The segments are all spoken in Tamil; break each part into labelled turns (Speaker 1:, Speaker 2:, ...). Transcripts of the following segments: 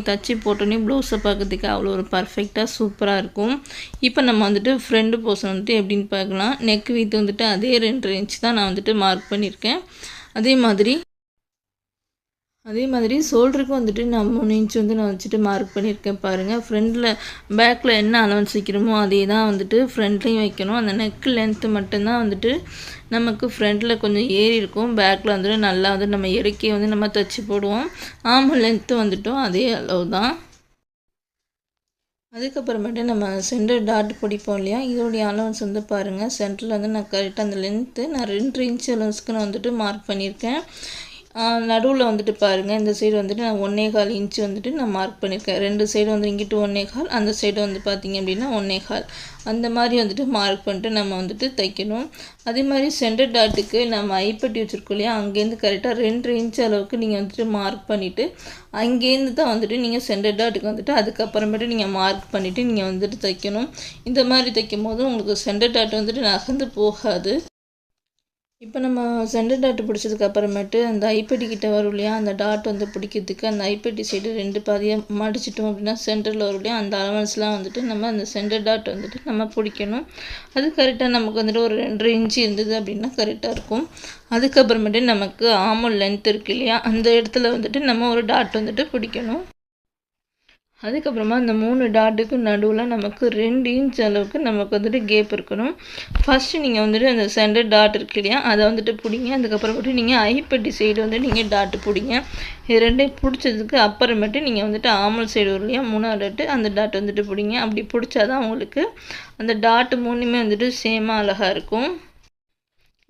Speaker 1: தச்சு போட்டோன்னே ப்ளவுஸை பார்க்கறதுக்கு அவ்வளோ ஒரு பர்ஃபெக்டாக சூப்பராக இருக்கும். இப்போ நம்ம வந்துட்டு ஃப்ரண்ட் போர்ஷன் வந்துட்டு எப்படின்னு பார்க்கலாம். நெக் வித் வந்துட்டு அதே 2 இன்ச் தான் நான் வந்துட்டு மார்க் பண்ணியிருக்கேன். அதே மாதிரி ஷோல்டருக்கும் வந்துட்டு நான் 3 இன்ச் வந்து நான் வச்சுட்டு மார்க் பண்ணியிருக்கேன் பாருங்கள். பேக்கில் என்ன அலவன்ஸ் வைக்கிறோமோ அதே தான் வந்துட்டு ஃப்ரண்ட்லேயும் வைக்கணும். அந்த நெக் லென்த்து மட்டும்தான் வந்துட்டு நமக்கு ஃப்ரண்ட்டில் கொஞ்சம் ஏறி இருக்கும். பேக்கில் வந்துட்டு நல்லா வந்து நம்ம இறக்கி வந்து நம்ம தைச்சி போடுவோம். லென்த்து வந்துட்டும் அதே அளவு தான். அதுக்கப்புறமேட்டு நம்ம சென்டர் டாட் பிடிப்போம் இல்லையா, இதோடைய அலவன்ஸ் வந்து பாருங்கள். சென்டரில் வந்து நான் கரெக்டாக அந்த லென்த்து நான் 2 இன்ச் அலவன்ஸ்க்கு நான் வந்துட்டு மார்க் பண்ணியிருக்கேன். நடுவில் வந்துட்டு பாருங்கள், இந்த சைடு வந்துட்டு நான் 1.25 இன்ச் வந்துட்டு நான் மார்க் பண்ணியிருக்கேன். 2 சைடு வந்து இங்கிட்டு 1.25, அந்த சைடு வந்து பார்த்திங்க அப்படின்னா 1.25, அந்த மாதிரி வந்துட்டு மார்க் பண்ணிட்டு நம்ம வந்துட்டு தைக்கணும். அதே மாதிரி சென்டர் டாட்டுக்கு நம்ம ஐப்பட்டி வச்சுருக்கோம் இல்லையா, அங்கேருந்து கரெக்டாக 2 இன்ச் அளவுக்கு நீங்கள் வந்துட்டு மார்க் பண்ணிவிட்டு அங்கேருந்து தான் வந்துட்டு நீங்கள் சென்டர் டாட்டுக்கு வந்துட்டு அதுக்கப்புறமேட்டு நீங்கள் மார்க் பண்ணிவிட்டு நீங்கள் வந்துட்டு தைக்கணும். இந்த மாதிரி தைக்கும் போது உங்களுக்கு சென்டர் டாட் வந்துட்டு நகர்ந்து போகாது. இப்போ நம்ம சென்டர் டாட் பிடிச்சதுக்கு அப்புறமேட்டு அந்த ஐப்பட்டி கிட்ட வரும் இல்லையா, அந்த டாட் வந்து பிடிக்கிறதுக்கு அந்த ஐப்பட்டி சைடு 2 பாதியாக மடிச்சிட்டோம் அப்படின்னா சென்டரில் வரும் இல்லையா, அந்த அலவன்ஸ்லாம் வந்துட்டு நம்ம அந்த சென்டர் டாட் வந்துட்டு நம்ம பிடிக்கணும். அது கரெக்டாக நமக்கு வந்துட்டு ஒரு 2 இன்ச் இருந்தது அப்படின்னா கரெக்டாக இருக்கும். அதுக்கப்புறமேட்டு நமக்கு ஆர்ம் லென்த் இருக்குது இல்லையா, அந்த இடத்துல வந்துட்டு நம்ம ஒரு டாட் வந்துட்டு பிடிக்கணும். அதுக்கப்புறமா அந்த 3 டாட்டுக்கு நடுவில் நமக்கு 2 இன்ச் அளவுக்கு நமக்கு வந்துட்டு கேப் இருக்கணும். ஃபஸ்ட்டு நீங்கள் வந்துட்டு அந்த சென்டர் டாட் இருக்கு இல்லையா, அதை வந்துட்டு பிடிங்க. அதுக்கப்புறமேட்டு நீங்கள் ஐப்பட்டி சைடு வந்து நீங்கள் டாட்டு பிடிங்க. இது 2ஐயும் பிடிச்சதுக்கு அப்புறமேட்டு நீங்கள் வந்துட்டு ஆமல் சைடு வரும் இல்லையா, 3ஆவது டாட்டு, அந்த டாட் வந்துட்டு பிடிங்க. அப்படி பிடிச்சாதான் உங்களுக்கு அந்த டாட்டு 3மே வந்துட்டு சேமாக அழகாக இருக்கும்.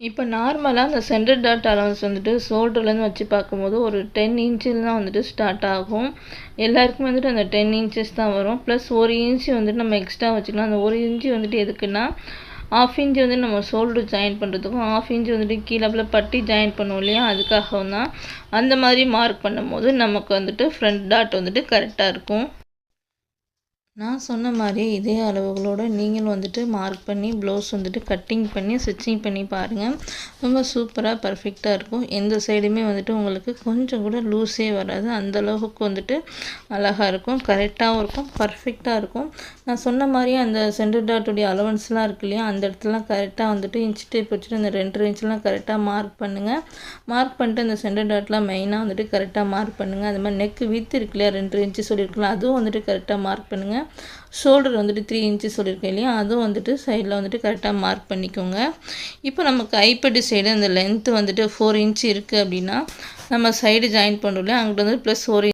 Speaker 1: இப்போ நார்மலாக அந்த சென்டர் டாட் அலவன்ஸ் வந்துட்டு ஷோல்டர்லேருந்து வச்சு பார்க்கும்போது ஒரு 10 இன்ச்சில் தான் வந்துட்டு ஸ்டார்ட் ஆகும். எல்லாருக்குமே வந்துட்டு அந்த 10 இன்ச்சஸ் தான் வரும். ப்ளஸ் 1 இன்ச் வந்துட்டு நம்ம எக்ஸ்ட்ரா வச்சுக்கலாம். அந்த 1 இன்ச்சு வந்துட்டு எதுக்குன்னா, 1/2 இன்ச் வந்து நம்ம ஷோல்டர் ஜாயின் பண்ணுறதுக்கும் 1/2 இன்ச் வந்துட்டு கீழே பட்டி ஜாயின் பண்ணுவோம் இல்லையா, அதுக்காகவும் தான். அந்த மாதிரி மார்க் பண்ணும்போது நமக்கு வந்துட்டு ஃப்ரண்ட் டாட் வந்துட்டு கரெக்டாக இருக்கும். நான் சொன்ன மாதிரி இதே அளவுகளோடு நீங்களும் வந்துட்டு மார்க் பண்ணி ப்ளவுஸ் வந்துட்டு கட்டிங் பண்ணி ஸ்டிச்சிங் பண்ணி பாருங்கள். ரொம்ப சூப்பராக பர்ஃபெக்டாக இருக்கும். எந்த சைடுமே வந்துட்டு உங்களுக்கு கொஞ்சம் கூட லூஸே வராது. அந்தளவுக்கு வந்துட்டு அழகாக இருக்கும், கரெக்டாகவும் இருக்கும், பர்ஃபெக்டாக இருக்கும். நான் சொன்ன மாதிரியே அந்த சென்டர் டாட்டுடைய அலவன்ஸ்லாம் இருக்கு இல்லையா, அந்த இடத்துலலாம் கரெக்டாக வந்துட்டு இன்ச் டேப் வச்சுட்டு அந்த 2 இன்ச்லாம் கரெக்டாக மார்க் பண்ணுங்கள். மார்க் பண்ணிட்டு அந்த சென்டர் டாட்லாம் மெயினாக வந்துட்டு கரெக்டாக மார்க் பண்ணுங்கள். அது மாதிரி நெக் வித் இருக்கு இல்லையா, 2 இன்ச்சு சொல்லியிருக்கலாம், அதுவும் வந்துட்டு கரெக்டாக மார்க் பண்ணுங்கள். ஷோல்டர் வந்துட்டு 3 இன்ச்சு சொல்லியிருக்கேன் இல்லையா, அதுவும் வந்துட்டு சைடில் வந்துட்டு கரெக்டாக மார்க் பண்ணிக்கோங்க. இப்போ நமக்கு ஐப்பட்டி சைடு அந்த லென்த்து வந்துட்டு 4 இன்ச்சு இருக்குது அப்படின்னா நம்ம சைடு ஜாயின் பண்ணுறோம் இல்லையா, அங்கிட்ட வந்து +1